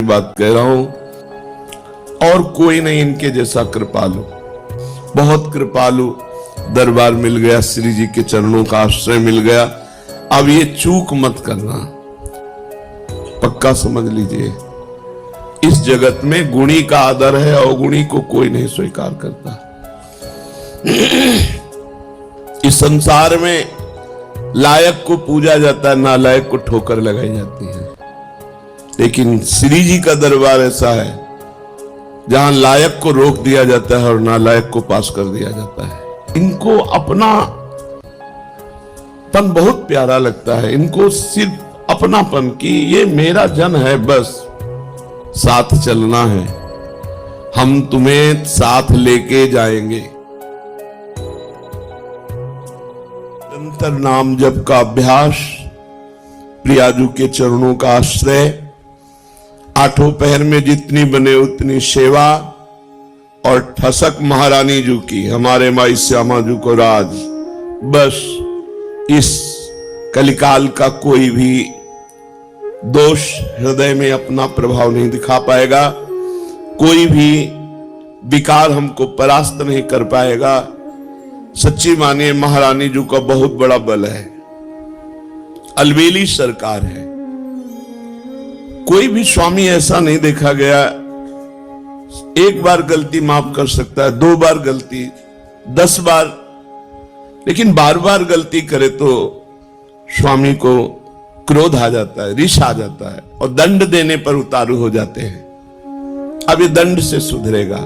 बात कह रहा हूं, और कोई नहीं इनके जैसा कृपालु। बहुत कृपालु दरबार मिल गया, श्री जी के चरणों का आश्रय मिल गया। अब ये चूक मत करना, पक्का समझ लीजिए, इस जगत में गुणी का आदर है, अवगुणी को कोई नहीं स्वीकार करता। इस संसार में लायक को पूजा जाता है, नालायक को ठोकर लगाई जाती है। लेकिन श्री जी का दरबार ऐसा है जहां लायक को रोक दिया जाता है और नालायक को पास कर दिया जाता है। इनको अपना पन बहुत प्यारा लगता है, इनको सिर्फ अपनापन कि ये मेरा जन है, बस साथ चलना है, हम तुम्हें साथ लेके जाएंगे। निरंतर नाम जप का अभ्यास, प्रियाजू के चरणों का आश्रय, आठों पहर में जितनी बने उतनी सेवा, और ठसक महारानी जू की, हमारे माई श्यामा जू को राज। बस इस कलिकाल का कोई भी दोष हृदय में अपना प्रभाव नहीं दिखा पाएगा, कोई भी विकार हमको परास्त नहीं कर पाएगा। सच्ची मानिए, महारानी जू का बहुत बड़ा बल है, अलबेली सरकार है। कोई भी स्वामी ऐसा नहीं देखा गया, एक बार गलती माफ कर सकता है, 2 बार गलती, 10 बार, लेकिन बार बार गलती करे तो स्वामी को क्रोध आ जाता है, रिश आ जाता है, और दंड देने पर उतारू हो जाते हैं। अब ये दंड से सुधरेगा।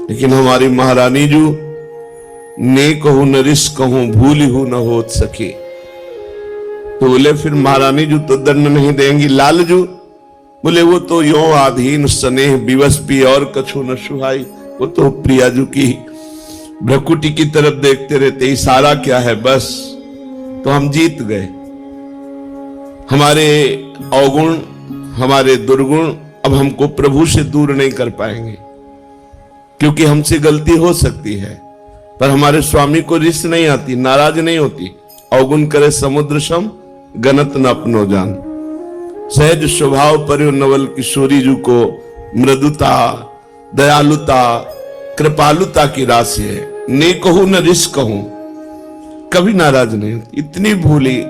लेकिन हमारी महारानी जू, ने कहूं न रिश कहूं, भूल हूं न होत सके, तो बोले फिर महारानी जू तो दंड नहीं देंगी। लाल जू बोले वो तो यो आधीन स्नेह विवश भी और कछु न सुहाई, वो तो प्रियाजू की भ्रकुटी की तरफ देखते रहते, इशारा क्या है बस, तो हम जीत गए। हमारे अवगुण, हमारे दुर्गुण अब हमको प्रभु से दूर नहीं कर पाएंगे, क्योंकि हमसे गलती हो सकती है, पर हमारे स्वामी को रिस नहीं आती, नाराज नहीं होती। अवगुण करे समुद्र सम, गनत न अपनो जान। सहज स्वभाव पर नवल किशोरी जू को मृदुता, दयालुता, कृपालुता की राशि है। ने कहूं न रिस कहूं, कभी नाराज नहीं होती, इतनी भूली।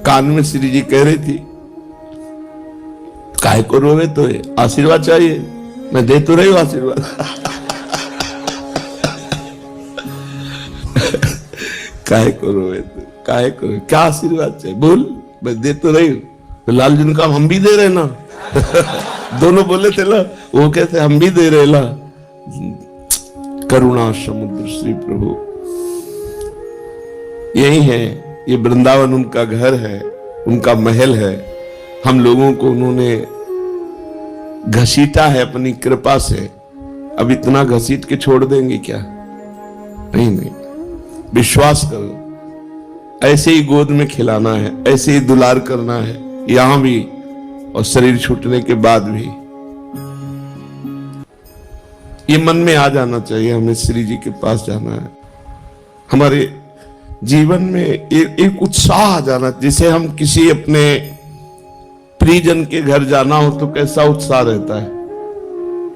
कान में श्री जी कह रही थी, काहे को रोवे, तो आशीर्वाद चाहिए, मैं दे तो रही हूं आशीर्वाद। काहे को रोवे, तो काहे को, क्या आशीर्वाद चाहिए, बोल, मैं दे तो रही हूं। तो लाल जी ने कहा हम भी दे रहे ना। दोनों बोले थे ना, वो कहते हम भी दे रहे ना। करुणा समुद्र श्री प्रभु, यही है, ये वृंदावन उनका घर है, उनका महल है। हम लोगों को उन्होंने घसीटा है अपनी कृपा से। अब इतना घसीट के छोड़ देंगे क्या? नहीं नहीं, विश्वास करो, ऐसे ही गोद में खिलाना है, ऐसे ही दुलार करना है, यहां भी और शरीर छूटने के बाद भी। ये मन में आ जाना चाहिए, हमें श्री जी के पास जाना है। हमारे जीवन में एक उत्साह आ जाना, जिसे हम किसी अपने प्रियजन के घर जाना हो तो कैसा उत्साह रहता है।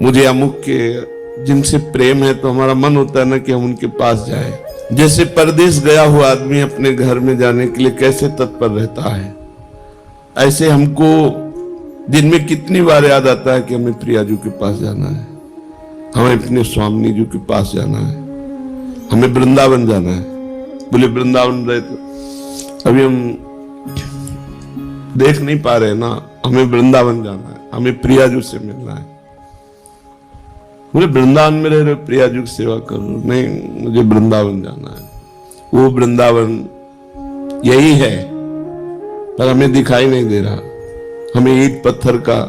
मुझे अमुक के जिनसे प्रेम है, तो हमारा मन होता है ना कि हम उनके पास जाए। जैसे परदेश गया हुआ आदमी अपने घर में जाने के लिए कैसे तत्पर रहता है, ऐसे हमको दिन में कितनी बार याद आता है कि हमें प्रियाजू के पास जाना है, हमें अपने स्वामी जी के पास जाना है, हमें वृंदावन जाना है। बोले वृंदावन रहे तो अभी हम देख नहीं पा रहे ना, हमें वृंदावन जाना है, हमें प्रियाजू से मिलना है। मुझे वृंदावन में रह रहे प्रियाजू की सेवा करो, नहीं मुझे वृंदावन जाना है। वो वृंदावन यही है, पर हमें दिखाई नहीं दे रहा। हमें ईंट पत्थर का,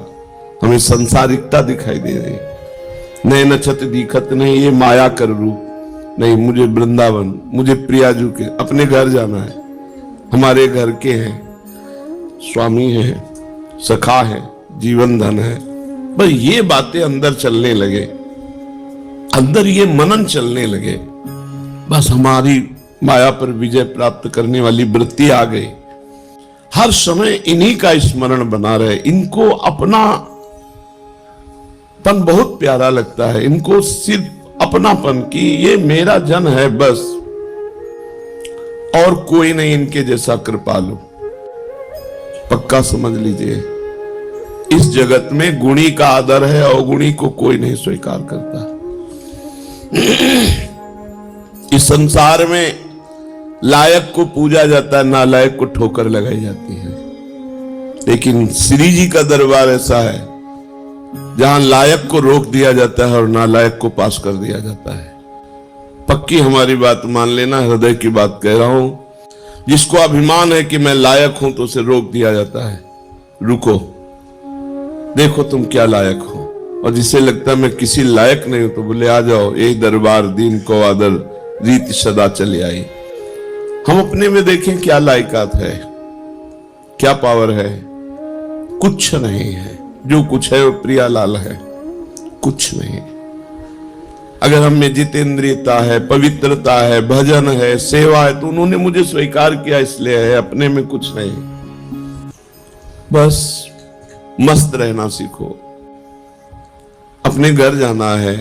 हमें संसारिकता दिखाई दे रही। नए नक्षत्र दिखत नहीं, ये माया कर रूप नहीं। मुझे वृंदावन, मुझे प्रियाजू के अपने घर जाना है। हमारे घर के हैं, स्वामी हैं, सखा है, जीवन धन है। बस ये बातें अंदर चलने लगे, अंदर ये मनन चलने लगे, बस हमारी माया पर विजय प्राप्त करने वाली वृत्ति आ गई। हर समय इन्हीं का स्मरण बना रहे। इनको अपनापन बहुत प्यारा लगता है, इनको सिर्फ अपनापन की ये मेरा जन है बस, और कोई नहीं इनके जैसा कृपालु। पक्का समझ लीजिए, इस जगत में गुणी का आदर है, अवगुणी को कोई नहीं स्वीकार करता। इस संसार में लायक को पूजा जाता है, नालायक को ठोकर लगाई जाती है। लेकिन श्री जी का दरबार ऐसा है जहां लायक को रोक दिया जाता है और नालायक को पास कर दिया जाता है। पक्की हमारी बात मान लेना, हृदय की बात कह रहा हूं। जिसको अभिमान है कि मैं लायक हूं तो उसे रोक दिया जाता है, रुको देखो तुम क्या लायक हो। और जिसे लगता है मैं किसी लायक नहीं हूं तो बोले आ जाओ, एक दरबार दीन को आदर रीत सदा चली आई। हम अपने में देखें क्या लायकात है, क्या पावर है। कुछ नहीं है, जो कुछ है वो प्रियालाल है, कुछ नहीं। अगर हम में जितेंद्रियता है, पवित्रता है, भजन है, सेवा है, तो उन्होंने मुझे स्वीकार किया इसलिए है, अपने में कुछ नहीं। बस मस्त रहना सीखो। अपने घर जाना है,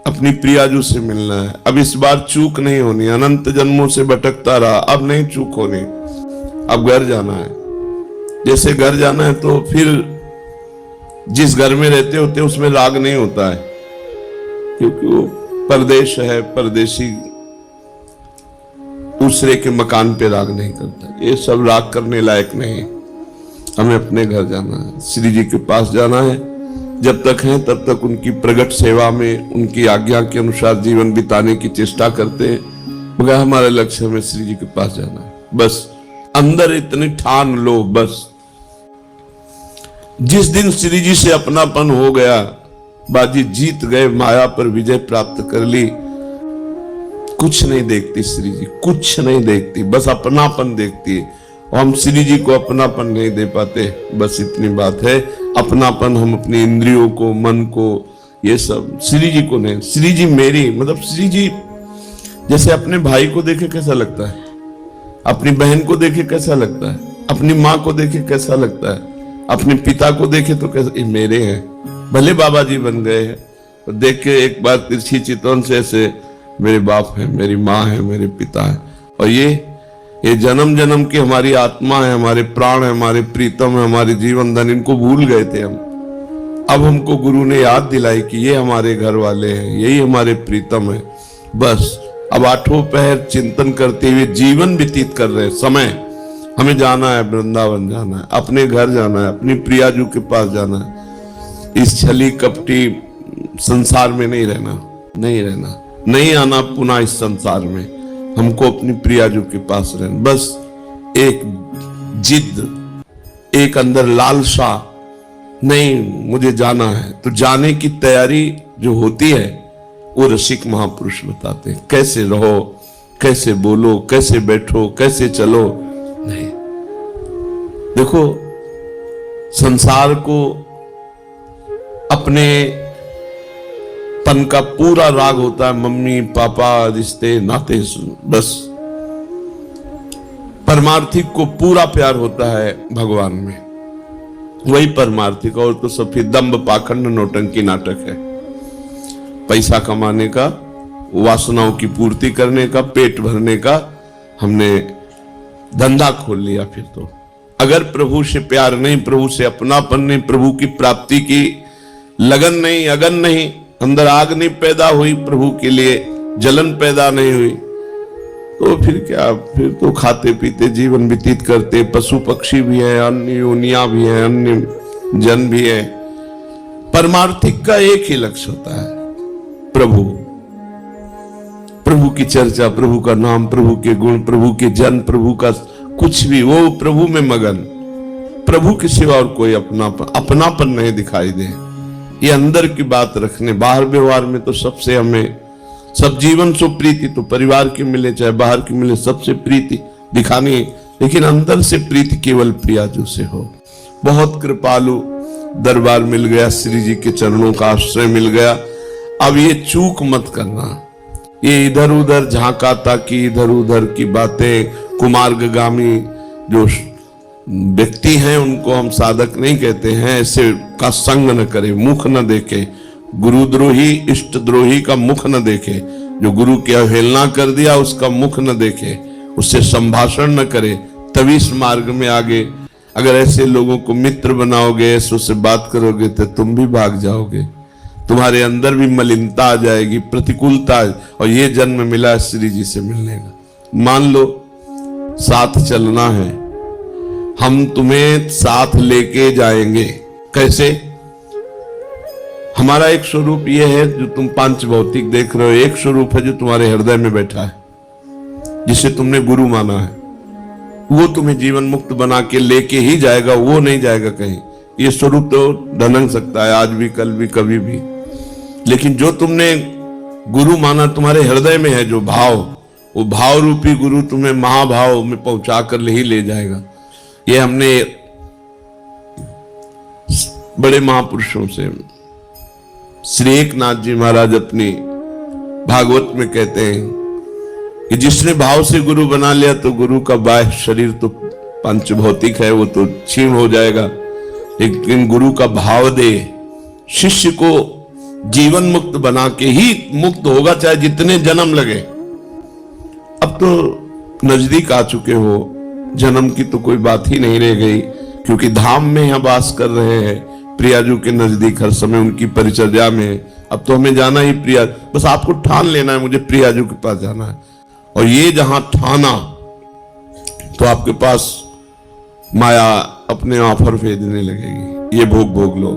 अपनी प्रियाजू से मिलना है। अब इस बार चूक नहीं होनी, अनंत जन्मों से भटकता रहा, अब नहीं चूक होनी। अब घर जाना है। जैसे घर जाना है तो फिर जिस घर में रहते होते उसमें राग नहीं होता है, क्योंकि वो परदेश है, परदेशी दूसरे के मकान पे राग नहीं करता। ये सब राग करने लायक नहीं। हमें अपने घर जाना है, श्री जी के पास जाना है। जब तक हैं तब तक उनकी प्रगट सेवा में, उनकी आज्ञा के अनुसार जीवन बिताने की चेष्टा करते हैं, मगर हमारा लक्ष्य हमें श्री जी के पास जाना है। बस अंदर इतनी ठान लो, बस जिस दिन श्री जी से अपनापन हो गया, बाजी जीत गए, माया पर विजय प्राप्त कर ली। कुछ नहीं देखती श्री जी, कुछ नहीं देखती, बस अपनापन देखती है। और हम श्री जी को अपनापन नहीं दे पाते, बस इतनी बात है। अपनापन हम अपनी इंद्रियों को, मन को, ये सब, श्री जी को नहीं। श्री जी मेरी, मतलब श्री जी जैसे अपने भाई को देखे कैसा लगता है, अपनी बहन को देखे कैसा लगता है, अपनी माँ को देखे कैसा लगता है, अपने पिता को देखे तो कैसा, ये मेरे हैं। भले बाबा जी बन गए हैं, तो देख के एक बार तिरछी चितवन से ऐसे मेरे बाप है, मेरी माँ है, मेरे पिता है। और ये जन्म जन्म की हमारी आत्मा है, हमारे प्राण है, हमारे प्रीतम है, हमारे जीवन धन, इनको भूल गए थे हम। अब हमको गुरु ने याद दिलाई कि ये हमारे घर वाले हैं, यही हमारे प्रीतम है। बस अब आठों पहर चिंतन करते हुए जीवन व्यतीत कर रहे हैं। समय हमें जाना है, वृंदावन जाना है, अपने घर जाना है, अपनी प्रियाजू के पास जाना है। इस छली कपटी संसार में नहीं रहना, नहीं रहना, नहीं आना पुनः इस संसार में। हमको अपनी प्रियाजू के पास रहना। बस एक जिद, एक अंदर लालसा, नहीं मुझे जाना है, तो जाने की तैयारी जो होती है वो रसिक महापुरुष बताते हैं। कैसे रहो, कैसे बोलो, कैसे बैठो, कैसे चलो। नहीं, देखो संसार को अपने पन का पूरा राग होता है, मम्मी पापा, रिश्ते नाते, बस परमार्थिक को पूरा प्यार होता है भगवान में, वही परमार्थिक। और तो सब फिर दंभ पाखंड नौटंकी नाटक है। पैसा कमाने का, वासनाओं की पूर्ति करने का, पेट भरने का हमने धंधा खोल लिया। फिर तो अगर प्रभु से प्यार नहीं, प्रभु से अपनापन नहीं, प्रभु की प्राप्ति की लगन नहीं, अगन नहीं, अंदर आग नहीं पैदा हुई, प्रभु के लिए जलन पैदा नहीं हुई, तो फिर क्या, फिर तो खाते पीते जीवन व्यतीत करते। पशु पक्षी भी है, अन्य योनिया भी है, अन्य जन भी है। परमार्थिक का एक ही लक्ष्य होता है, प्रभु, प्रभु की चर्चा, प्रभु का नाम, प्रभु के गुण, प्रभु के जन, प्रभु का कुछ भी, वो प्रभु में मगन। प्रभु के सिवा और कोई अपनापन नहीं दिखाई दे। ये अंदर की बात रखने, बाहर व्यवहार में तो सबसे हमें, सब जीवन सो प्रीति, तो परिवार की मिले चाहे बाहर की मिले, सबसे प्रीति दिखानी है, लेकिन अंदर से प्रीति केवल प्रियाजू से हो। बहुत कृपालु दरबार मिल गया, श्री जी के चरणों का आश्रय मिल गया। अब ये चूक मत करना, ये इधर उधर झांका ताकि, इधर उधर की बातें, कुमार्गगामी जो व्यक्ति हैं उनको हम साधक नहीं कहते हैं। ऐसे का संग न करे, मुख न देखे, गुरुद्रोही इष्ट द्रोही का मुख न देखे, जो गुरु की अवहेलना कर दिया उसका मुख न देखे, उससे संभाषण न करे, तभी इस मार्ग में आगे। अगर ऐसे लोगों को मित्र बनाओगे, ऐसे उससे बात करोगे तो तुम भी भाग जाओगे, तुम्हारे अंदर भी मलिनता आ जाएगी, प्रतिकूलता। और ये जन्म मिला श्री जी से मिलने का। मान लो साथ चलना है, हम तुम्हें साथ लेके जाएंगे। कैसे? हमारा एक स्वरूप यह है जो तुम पांच भौतिक देख रहे हो, एक स्वरूप है जो तुम्हारे हृदय में बैठा है, जिसे तुमने गुरु माना है। वो तुम्हें जीवन मुक्त बना के लेके ही जाएगा, वो नहीं जाएगा कहीं। ये स्वरूप तो ढनक सकता है आज भी, कल भी, कभी भी, लेकिन जो तुमने गुरु माना तुम्हारे हृदय में है जो भाव, वो भाव रूपी गुरु तुम्हें महाभाव में पहुंचा कर ही ले जाएगा। ये हमने बड़े महापुरुषों से, श्री एकनाथ जी महाराज अपनी भागवत में कहते हैं कि जिसने भाव से गुरु बना लिया तो गुरु का बाह्य शरीर तो पंचभौतिक है, वो तो क्षीण हो जाएगा, लेकिन गुरु का भाव दे शिष्य को जीवन मुक्त बना के ही मुक्त होगा, चाहे जितने जन्म लगे। अब तो नजदीक आ चुके हो, जन्म की तो कोई बात ही नहीं रह गई, क्योंकि धाम में यहां वास कर रहे हैं, प्रियाजू के नजदीक हर समय उनकी परिचर्या में। अब तो हमें जाना ही प्रिया, बस आपको ठान लेना है मुझे प्रियाजू के पास जाना है। और ये जहां ठाना तो आपके पास माया अपने ऑफर भेजने लगेगी, ये भोग भोग लो,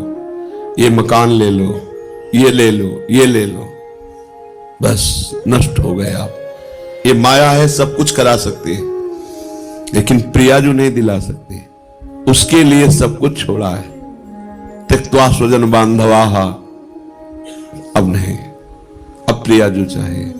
ये मकान ले लो, ये ले लो, ये ले लो, बस नष्ट हो गए आप। ये माया है, सब कुछ करा सकती है, लेकिन प्रियाजू नहीं दिला सकती। उसके लिए सब कुछ छोड़ा है। त्यक्त्वा स्वजन बांधवाहा, अब नहीं, अब प्रियाजू चाहिए।